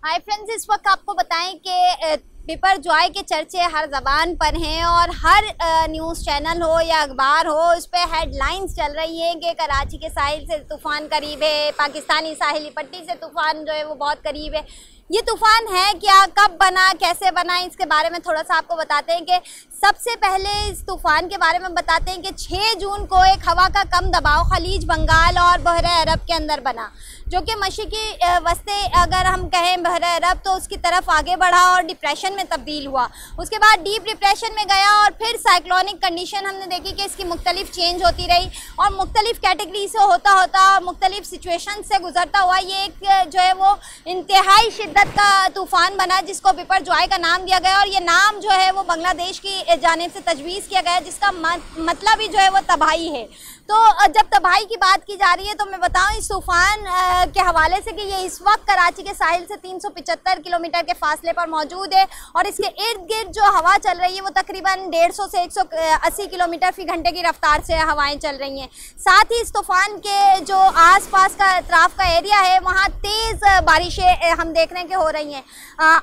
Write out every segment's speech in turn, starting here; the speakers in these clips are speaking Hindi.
हाय फ्रेंड्स, इस वक्त आपको बताएं कि बिपरजॉय के चर्चे हर ज़बान पर हैं और हर न्यूज़ चैनल हो या अखबार हो उस पर हेडलाइंस चल रही हैं कि कराची के साहिल से तूफ़ान करीब है, पाकिस्तानी साहिली पट्टी से तूफ़ान जो है वो बहुत करीब है। ये तूफ़ान है क्या, कब बना, कैसे बना, इसके बारे में थोड़ा सा आपको बताते हैं कि सबसे पहले इस तूफ़ान के बारे में बताते हैं कि 6 जून को एक हवा का कम दबाव खलीज बंगाल और बहरा अरब के अंदर बना, जो कि मशरिकी वस्ते अगर हम कहें बहरा अरब तो उसकी तरफ आगे बढ़ा और डिप्रेशन में तब्दील हुआ। उसके बाद डीप डिप्रेशन में गया और फिर साइक्लोनिक कंडीशन हमने देखी कि इसकी मुख्तलिफ चेंज होती रही और मुख्तलिफ कैटेगरी से होता होता मुख्तलिफ सिचुएशन से गुजरता हुआ ये एक जो है वो इंतहाई शिद्दत का तूफ़ान बना, जिसको बिपरजॉय का नाम दिया गया। और ये नाम जो है वो बांग्लादेश की जानिब से तजवीज़ किया गया, जिसका मतलब ही जो है वो तबाही है। तो जब तबाही की बात की जा रही है तो मैं बताऊं इस तूफ़ान के हवाले से कि ये इस वक्त कराची के साहिल से 375 किलोमीटर के फासले पर मौजूद है और इसके इर्द गिर्द जो हवा चल रही है वो तकरीबन 150 से 180 किलोमीटर फी घंटे की रफ्तार से हवाएं चल रही हैं। साथ ही इस तूफ़ान के जो आसपास का अतराफ़ का एरिया है वहाँ तेज़ बारिशें हम देख रहे हैं कि हो रही हैं।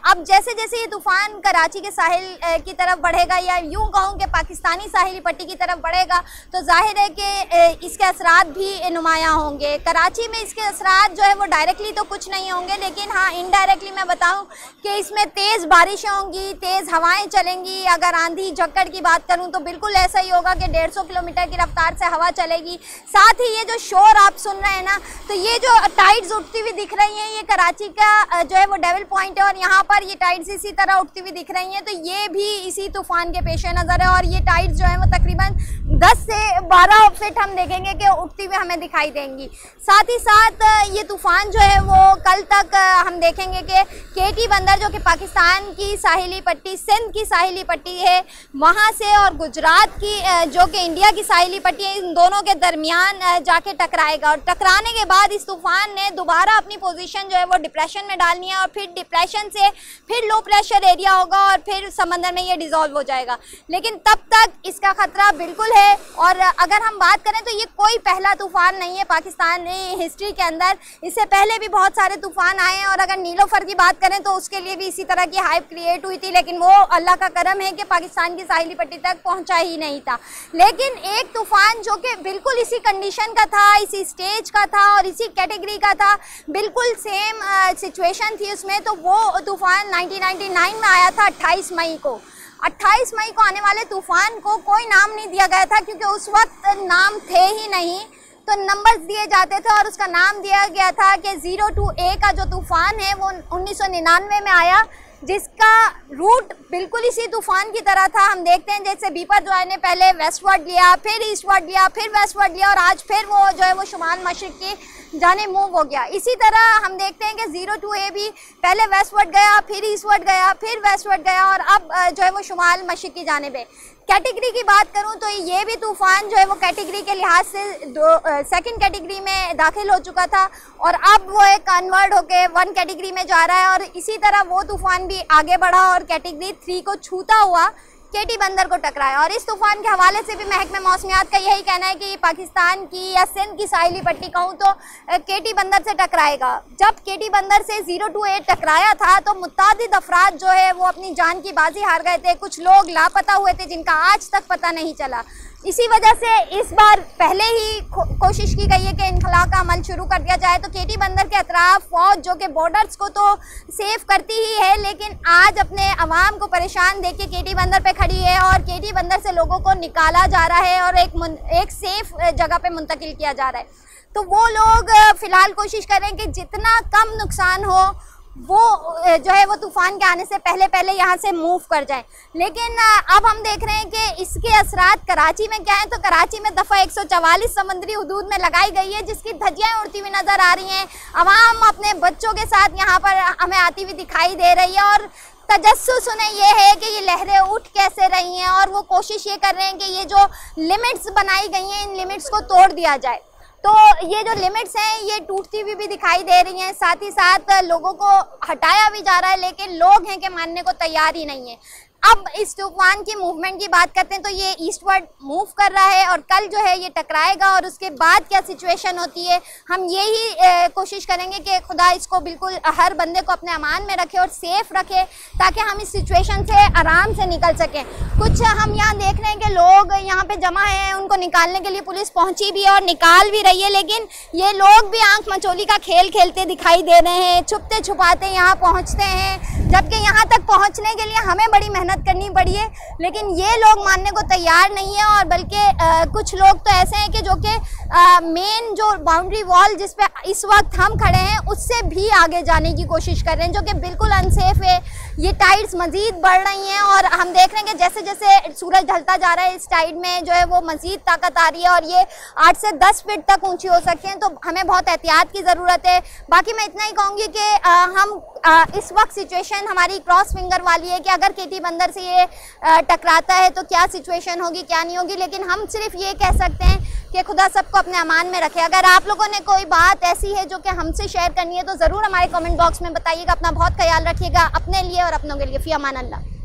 अब जैसे जैसे ये तूफ़ान कराची के साहिल की तरफ बढ़ेगा या यूँ कहूँ कि पाकिस्तानी साहिली पट्टी की तरफ बढ़ेगा तो जाहिर है कि इसके असरात भी नुमायाँ होंगे। कराची में इसके असरात जो है वो डायरेक्टली तो कुछ नहीं होंगे, लेकिन हाँ इनडायरेक्टली मैं बताऊं कि इसमें तेज़ बारिशें होंगी, तेज़ हवाएं चलेंगी। अगर आंधी झक्कड़ की बात करूं तो बिल्कुल ऐसा ही होगा कि 150 किलोमीटर की रफ्तार से हवा चलेगी। साथ ही ये जो शोर आप सुन रहे हैं ना, तो ये जो टाइड्स उठती हुई दिख रही हैं ये कराची का जो है वो डेविल पॉइंट है और यहाँ पर ये टाइड्स इसी तरह उठती हुई दिख रही हैं। तो ये भी इसी तूफ़ान के पेश नज़र है और ये टाइड्स जो है वो तकरीबन 10 से 12 फीट हम देखेंगे कि उठती हुई हमें दिखाई देंगी। साथ ही साथ ये तूफ़ान जो है वो कल तक हम देखेंगे कि केटी बंदर जो कि पाकिस्तान की साहिली पट्टी, सिंध की साहिली पट्टी है, वहाँ से और गुजरात की जो कि इंडिया की साहिली पट्टी है, इन दोनों के दरमियान जाके टकराएगा। और टकराने के बाद इस तूफ़ान ने दोबारा अपनी पोजीशन जो है वो डिप्रेशन में डालनी है और फिर डिप्रेशन से फिर लो प्रेशर एरिया होगा और फिर समंदर में ये डिज़ोल्व हो जाएगा। लेकिन तब तक इसका ख़तरा बिल्कुल है। और अगर हम बात करें तो ये कोई पहला तूफ़ान नहीं है पाकिस्तानी हिस्ट्री के अंदर, इससे पहले भी बहुत सारे तूफ़ान आए हैं। और अगर नीलोफर की बात करें तो उसके लिए भी इसी तरह की हाइप क्रिएट हुई थी, लेकिन वो अल्लाह का करम है कि पाकिस्तान की साहिली पट्टी तक पहुंचा ही नहीं था। लेकिन एक तूफ़ान जो कि बिल्कुल इसी कंडीशन का था, इसी स्टेज का था और इसी कैटेगरी का था, बिल्कुल सेम सिचुएशन थी उसमें, तो वो तूफ़ान 1999 में आया था 28 मई को। 28 मई को आने वाले तूफ़ान को कोई नाम नहीं दिया गया था क्योंकि उस वक्त नाम थे ही नहीं, तो नंबर्स दिए जाते थे और उसका नाम दिया गया था कि 02A का जो तूफ़ान है वो 1999 में आया, जिसका रूट बिल्कुल इसी तूफ़ान की तरह था। हम देखते हैं जैसे बिपरजॉय ने पहले वेस्टवर्ड लिया, फिर ईस्टवर्ड लिया, फिर वेस्टवर्ड लिया और आज फिर वो जो है वो शुमाल मशरिक़ की जाने मूव हो गया। इसी तरह हम देखते हैं कि 02A भी पहले वेस्टवर्ड गया, फिर ईस्टवर्ड गया, फिर वेस्टवर्ड गया और अब जो है वो शुमाल मशरिक़ की जानिब है। कैटेगरी की बात करूं तो ये भी तूफ़ान जो है वो कैटेगरी के लिहाज से सेकंड कैटेगरी में दाखिल हो चुका था और अब वो एक कन्वर्ट होके 1 कैटेगरी में जा रहा है। और इसी तरह वो तूफ़ान भी आगे बढ़ा और कैटेगरी 3 को छूता हुआ केटी बंदर को टकराया। और इस तूफ़ान के हवाले से भी महकमे मौसमियात का यही कहना है कि पाकिस्तान की या सिंध की साहिली पट्टी कहूँ तो केटी बंदर से टकराएगा। जब केटी बंदर से 02A टकराया था तो मुतादिद अफराद जो है वो अपनी जान की बाजी हार गए थे, कुछ लोग लापता हुए थे जिनका आज तक पता नहीं चला। इसी वजह से इस बार पहले ही कोशिश की गई है कि इनखला का अमल शुरू कर दिया जाए। तो केटी बंदर के अतराफ फौज जो कि बॉर्डर्स को तो सेफ करती ही है, लेकिन आज अपने अवाम को परेशान देख के केटी बंदर पे खड़ी है और केटी बंदर से लोगों को निकाला जा रहा है और एक सेफ जगह पे मुंतकिल किया जा रहा है। तो वो लोग फ़िलहाल कोशिश कर रहे हैं कि जितना कम नुकसान हो वो जो है वो तूफ़ान के आने से पहले पहले यहाँ से मूव कर जाए। लेकिन अब हम देख रहे हैं कि इसके असरात कराची में क्या है। तो कराची में दफ़ा 144 समुद्री हदूद में लगाई गई है, जिसकी धज्जियाँ उड़ती हुई नज़र आ रही हैं। अवाम अपने बच्चों के साथ यहाँ पर हमें आती हुई दिखाई दे रही है और तजस्सुस उन्हें ये है कि ये लहरें उठ कैसे रही हैं और वो कोशिश ये कर रहे हैं कि ये जो लिमिट्स बनाई गई हैं इन लिमिट्स को तोड़ दिया जाए। तो ये जो लिमिट्स हैं ये टूटती हुई भी दिखाई दे रही हैं, साथ ही साथ लोगों को हटाया भी जा रहा है, लेकिन लोग हैं कि मानने को तैयार ही नहीं है। अब इस तूफान की मूवमेंट की बात करते हैं तो ये ईस्टवर्ड मूव कर रहा है और कल जो है ये टकराएगा और उसके बाद क्या सिचुएशन होती है हम यही कोशिश करेंगे कि खुदा इसको बिल्कुल हर बंदे को अपने अमान में रखे और सेफ रखे ताकि हम इस सिचुएशन से आराम से निकल सकें। कुछ हम यहाँ देख रहे हैं कि लोग यहाँ पे जमा हैं, उनको निकालने के लिए पुलिस पहुँची भी है और निकाल भी रही है, लेकिन ये लोग भी आंख मचोली का खेल खेलते दिखाई दे रहे हैं, छुपते छुपाते यहाँ पहुँचते हैं, जबकि यहाँ तक पहुँचने के लिए हमें बड़ी मेहनत करनी पड़ी है, लेकिन ये लोग मानने को तैयार नहीं है। और बल्कि कुछ लोग तो ऐसे हैं कि जो कि मेन जो बाउंड्री वॉल जिस पे इस वक्त हम खड़े हैं उससे भी आगे जाने की कोशिश कर रहे हैं, जो कि बिल्कुल अनसेफ है। ये टाइड्स मज़ीद बढ़ रही हैं और हम देख रहे हैं कि जैसे जैसे सूरज ढलता जा रहा है इस टाइड में जो है वो मज़ीद ताकत आ रही है और ये 8 से 10 फीट तक ऊंची हो सकती हैं, तो हमें बहुत एहतियात की ज़रूरत है। बाकी मैं इतना ही कहूँगी कि हम इस वक्त सिचुएशन हमारी क्रॉस फिंगर वाली है कि अगर केटी बंदर से ये टकराता है तो क्या सिचुएशन होगी क्या नहीं होगी, लेकिन हम सिर्फ ये कह सकते हैं कि खुदा सबको अपने अमान में रखे। अगर आप लोगों ने कोई बात ऐसी है जो कि हमसे शेयर करनी है तो ज़रूर हमारे कमेंट बॉक्स में बताइएगा। अपना बहुत ख्याल रखिएगा, अपने लिए और अपनों के लिए। फ़ी अमान अल्लाह।